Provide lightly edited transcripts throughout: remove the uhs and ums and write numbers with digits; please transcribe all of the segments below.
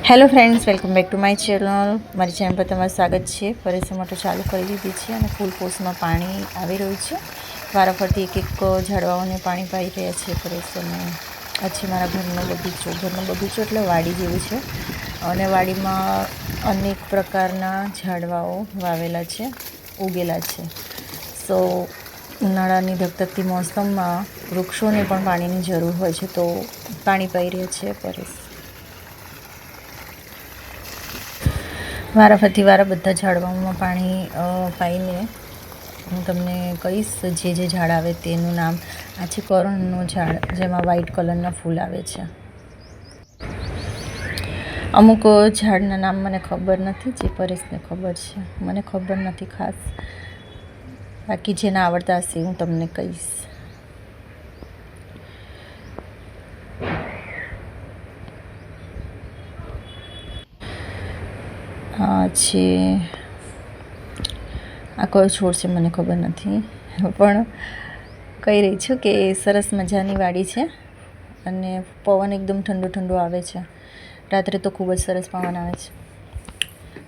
Hello friends, welcome back to my channel. મારી channel પર તમારું સ્વાગત છે. ફરીથી મોટર ચાલુ કરી દીધી છે અને ફૂલ પોસ્ટમાં પાણી આવી રહ્યું છે. વારાફરતી એક ઝાડવાઓને પાણી પાઈ રહ્યા છે પરેશ. અને આ છે મારા ઘરનો બગીચો એટલે વાડી જેવું છે. અને વાડીમાં અનેક પ્રકારના ઝાડવાઓ વાવેલા છે, ઉગેલા છે. સો ઉનાળાની ધગધગતી મોસમમાં વૃક્ષોને પણ પાણીની જરૂર હોય છે, તો પાણી પાઈ રહ્યા છે પરેશ. વારાફરતી બધા ઝાડવાઓમાં પાણી પાઈને હું તમને કહીશ જે ઝાડ આવે તેનું નામ. આ છે કરણનું ઝાડ, જેમાં વ્હાઈટ કલરના ફૂલ આવે છે. અમુક ઝાડના નામ મને ખબર નથી, જે પરેશને ખબર છે. મને ખબર નથી ખાસ, બાકી જેને આવડતા હશે હું તમને કહીશ. છે આ કયો છોડ છે મને ખબર નથી, પણ કહી રહી છું કે સરસ મજાની વાડી છે અને પવન એકદમ ઠંડો ઠંડો આવે છે. રાત્રે તો ખૂબ જ સરસ પવન આવે છે.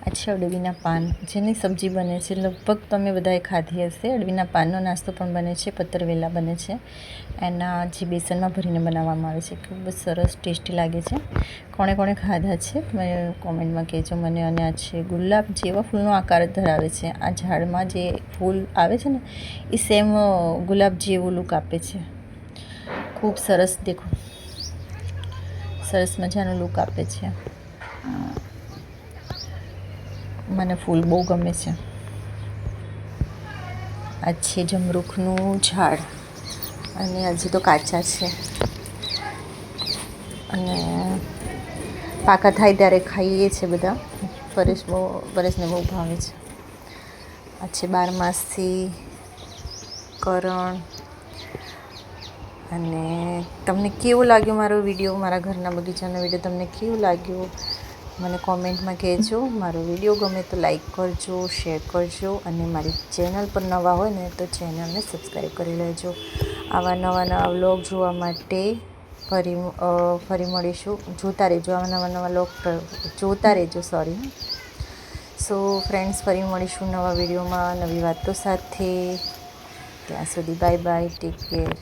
આ છે અડવીના પાન, જેની સબ્જી બને છે. લગભગ તમે બધાએ ખાધી હશે. અડવીના પાનનો નાસ્તો પણ બને છે, પત્તરવેલા બને છે. એના જે બેસનમાં ભરીને બનાવવામાં આવે છે, ખૂબ જ સરસ ટેસ્ટી લાગે છે. કોણે કોણે ખાધા છે તમે કોમેન્ટમાં કહેજો મને. અને આ છે ગુલાબ જેવા ફૂલનો આકાર ધરાવે છે. આ ઝાડમાં જે ફૂલ આવે છે ને, એ સેમ ગુલાબ જેવું લુક આપે છે. ખૂબ સરસ, દેખો, સરસ મજાનું લુક આપે છે. મને ફૂલ બહુ ગમે છે. આ છે જમરૂખનું ઝાડ, અને હજી તો કાચા છે, અને પાકા થાય ત્યારે ખાઈએ છીએ બધા. પરેશને બહુ ભાવે છે. આ છે બારમાસી કરણ. અને તમને કેવું લાગ્યું મારો વિડીયો, મારા ઘરના બગીચાનો વિડીયો તમને કેવું લાગ્યું મને કોમેન્ટમાં કહેજો. મારો વિડીયો ગમે તો લાઈક કરજો, શેર કરજો, અને મારી ચેનલ પર નવા હોય ને તો ચેનલને સબસ્ક્રાઈબ કરી લેજો. આવા નવા વ્લોગ જોવા માટે ફરી મળીશું. જોતા રહેજો, આવા નવા વ્લોગ જોતા રહેજો. સો ફ્રેન્ડ્સ, ફરી મળીશું નવા વિડીયોમાં નવી વાતો સાથે. ત્યાં સુધી બાય બાય, ટેક કેર.